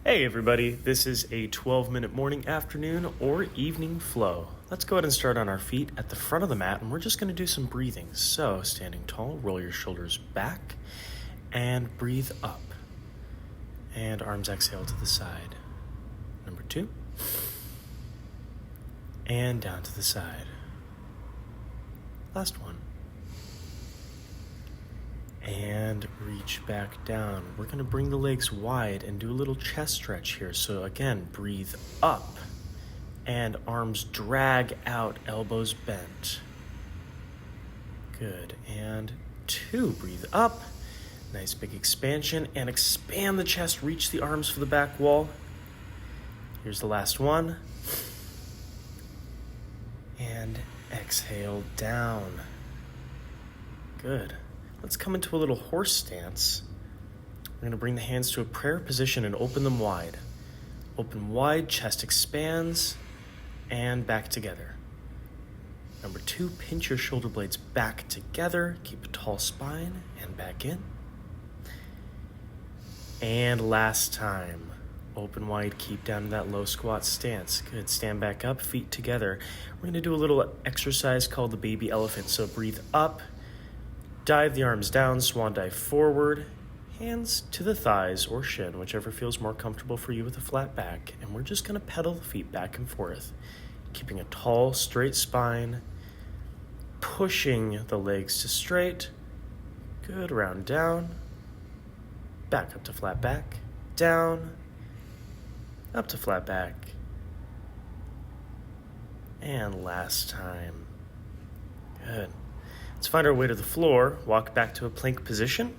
Hey everybody, this is a 12-minute morning, afternoon, or evening flow. Let's go ahead and start on our feet at the front of the mat, and we're just going to do some breathing. So, standing tall, roll your shoulders back, and breathe up. And arms exhale to the side. Number 2. And down to the side. Last one. And reach back down. We're going to bring the legs wide and do a little chest stretch here. So again, breathe up and arms drag out, elbows bent. Good. And 2, breathe up. Nice big expansion and expand the chest, reach the arms for the back wall. Here's the last one. And exhale down. Good. Let's come into a little horse stance. We're going to bring the hands to a prayer position and open them wide. Open wide, chest expands, and back together. Number 2, pinch your shoulder blades back together. Keep a tall spine and back in. And last time. Open wide, keep down to that low squat stance. Good, stand back up, feet together. We're going to do a little exercise called the baby elephant. So breathe up. Dive the arms down, swan dive forward, hands to the thighs or shin, whichever feels more comfortable for you with a flat back. And we're just going to pedal the feet back and forth, keeping a tall, straight spine, pushing the legs to straight. Good, round down, back up to flat back, down, up to flat back. And last time. Good. Let's find our way to the floor, walk back to a plank position,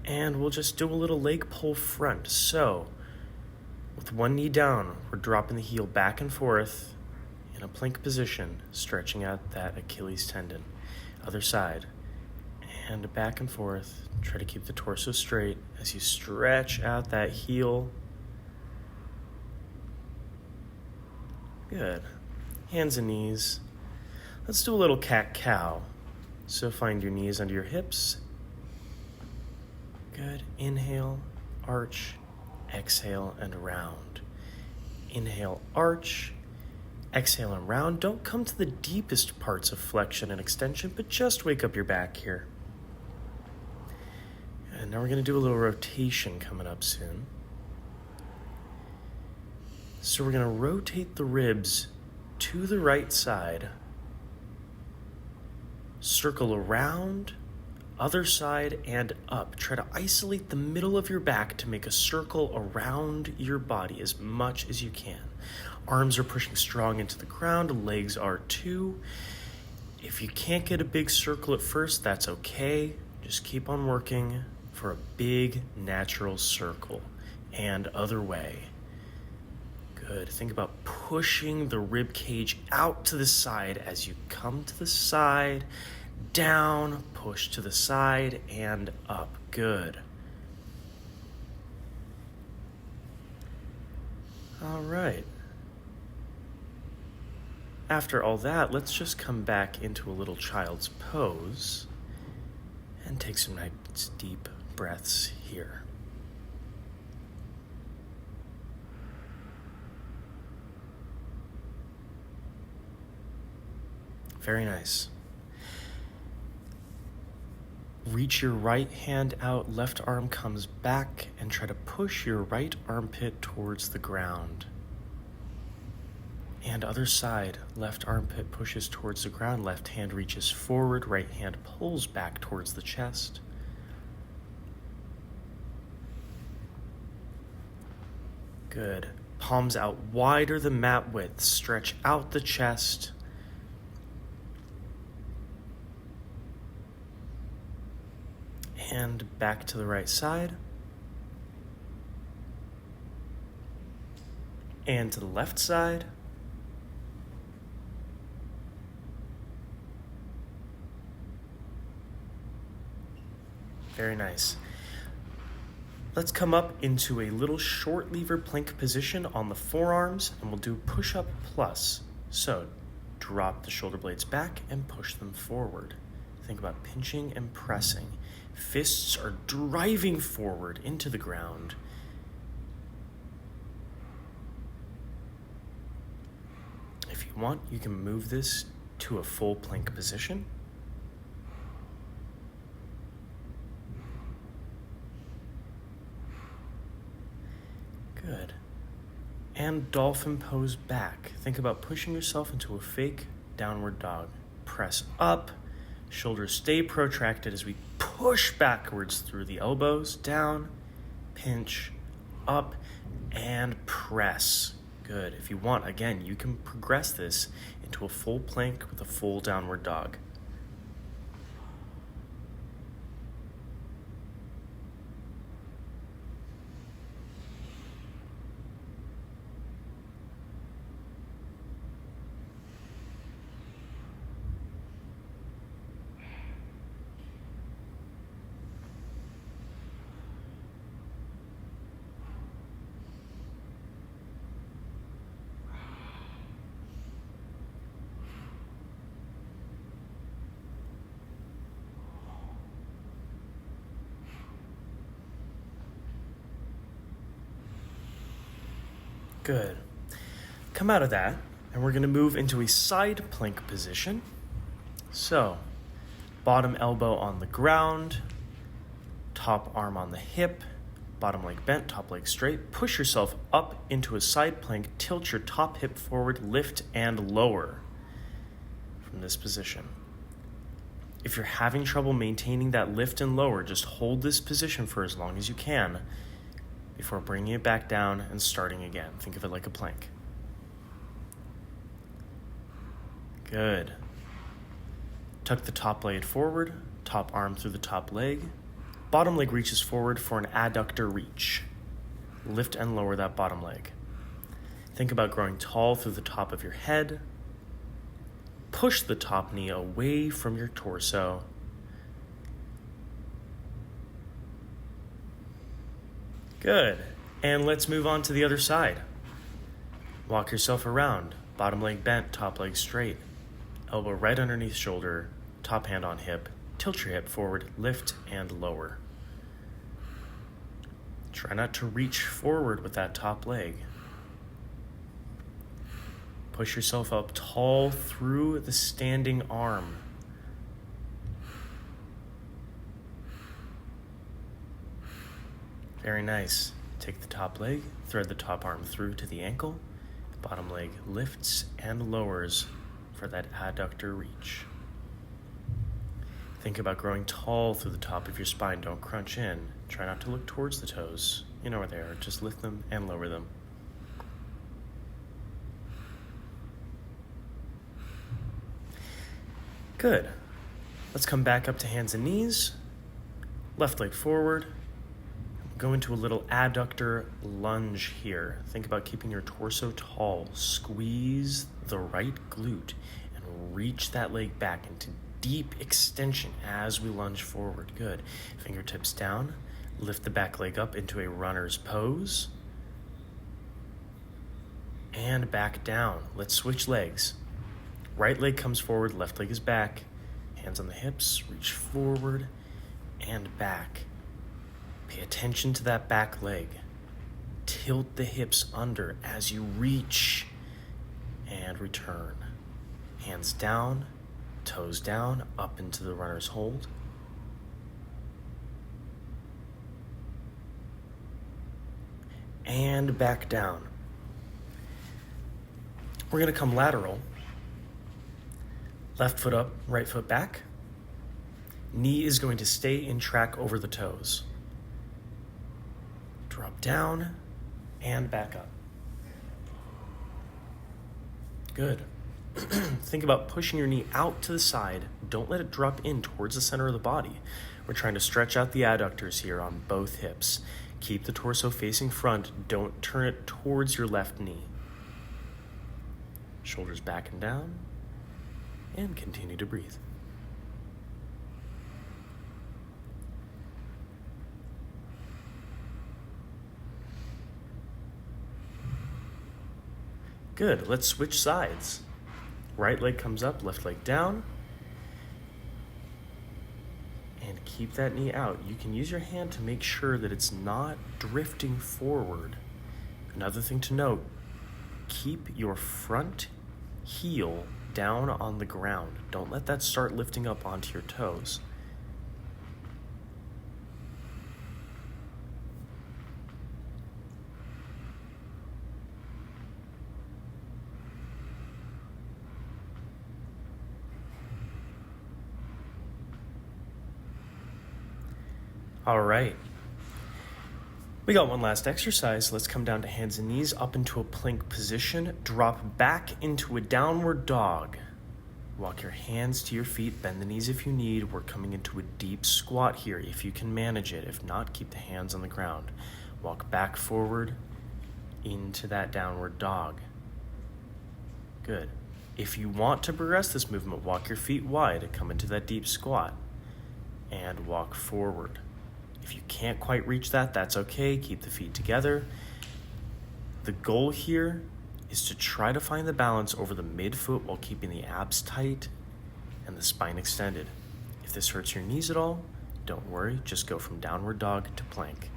and we'll just do a little leg pull front. So, with one knee down, we're dropping the heel back and forth in a plank position, stretching out that Achilles tendon. Other side, and back and forth. Try to keep the torso straight as you stretch out that heel. Good. Hands and knees. Let's do a little cat-cow. So find your knees under your hips. Good. Inhale, arch, exhale, and round. Inhale, arch, exhale, and round. Don't come to the deepest parts of flexion and extension, but just wake up your back here. And now we're going to do a little rotation coming up soon. So we're going to rotate the ribs to the right side. Circle around, other side, and up. Try to isolate the middle of your back to make a circle around your body as much as you can. Arms are pushing strong into the ground, legs are too. If you can't get a big circle at first, that's okay. Just keep on working for a big natural circle and other way. Good. Think about pushing the rib cage out to the side as you come to the side, down, push to the side, and up. Good. All right. After all that, let's just come back into a little child's pose and take some nice deep breaths here. Very nice. Reach your right hand out, left arm comes back, and try to push your right armpit towards the ground. And other side, left armpit pushes towards the ground, left hand reaches forward, right hand pulls back towards the chest. Good. Palms out wider than mat width, stretch out the chest. And back to the right side. And to the left side. Very nice. Let's come up into a little short lever plank position on the forearms, and we'll do push-up plus. So drop the shoulder blades back and push them forward. Think about pinching and pressing. Fists are driving forward into the ground. you want, you can move this to a full plank position. Good. And dolphin pose back. Think about pushing yourself into a fake downward dog. Press up. Shoulders stay protracted as we push backwards through the elbows. Down, pinch, up, and press. Good. If you want, again, you can progress this into a full plank with a full downward dog. Good. Come out of that, and we're going to move into a side plank position. So, bottom elbow on the ground, top arm on the hip, bottom leg bent, top leg straight. Push yourself up into a side plank, tilt your top hip forward, lift and lower from this position. If you're having trouble maintaining that lift and lower, just hold this position for as long as you can before bringing it back down and starting again. Think of it like a plank. Good. Tuck the top leg forward, top arm through the top leg. Bottom leg reaches forward for an adductor reach. Lift and lower that bottom leg. Think about growing tall through the top of your head. Push the top knee away from your torso. Good. And let's move on to the other side. Walk yourself around. Bottom leg bent, top leg straight. Elbow right underneath shoulder, top hand on hip. Tilt your hip forward, lift and lower. Try not to reach forward with that top leg. Push yourself up tall through the standing arm. Very nice. Take the top leg, thread the top arm through to the ankle. The bottom leg lifts and lowers for that adductor reach. Think about growing tall through the top of your spine. Don't crunch in. Try not to look towards the toes. You know where they are. Just lift them and lower them. Good. Let's come back up to hands and knees. Left leg forward. Go into a little adductor lunge here. Think about keeping your torso tall. Squeeze the right glute and reach that leg back into deep extension as we lunge forward. Good. Fingertips down. Lift the back leg up into a runner's pose. And back down. Let's switch legs. Right leg comes forward, left leg is back. Hands on the hips, reach forward and back. Pay attention to that back leg. Tilt the hips under as you reach and return. Hands down, toes down, up into the runner's hold. And back down. We're going to come lateral. Left foot up, right foot back. Knee is going to stay in track over the toes. Drop down and back up. Good. Think about pushing your knee out to the side. Don't let it drop in towards the center of the body. We're trying to stretch out the adductors here on both hips. Keep the torso facing front. Don't turn it towards your left knee. Shoulders back and down. And continue to breathe. Good. Let's switch sides. Right leg comes up, left leg down. And keep that knee out. You can use your hand to make sure that it's not drifting forward. Another thing to note, keep your front heel down on the ground. Don't let that start lifting up onto your toes. All right. We got one last exercise. Let's come down to hands and knees, up into a plank position, drop back into a downward dog. Walk your hands to your feet, bend the knees if you need. We're coming into a deep squat here if you can manage it. If not, keep the hands on the ground. Walk back forward into that downward dog. Good. If you want to progress this movement, walk your feet wide and come into that deep squat and walk forward. If you can't quite reach that, that's okay. Keep the feet together. The goal here is to try to find the balance over the midfoot while keeping the abs tight and the spine extended. If this hurts your knees at all, don't worry. Just go from downward dog to plank.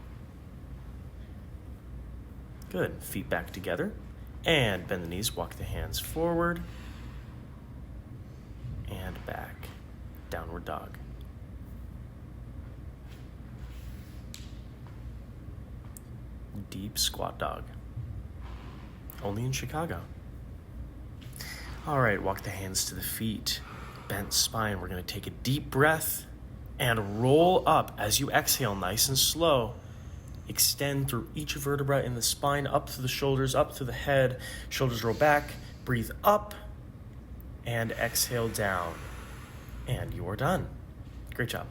Good. Feet back together. And bend the knees. Walk the hands forward and back. Downward dog. Deep squat dog. Only in Chicago. All right, walk the hands to the feet. Bent spine. We're going to take a deep breath and roll up as you exhale, nice and slow. Extend through each vertebra in the spine, up through the shoulders, up through the head. Shoulders roll back. Breathe up and exhale down. And you are done. Great job.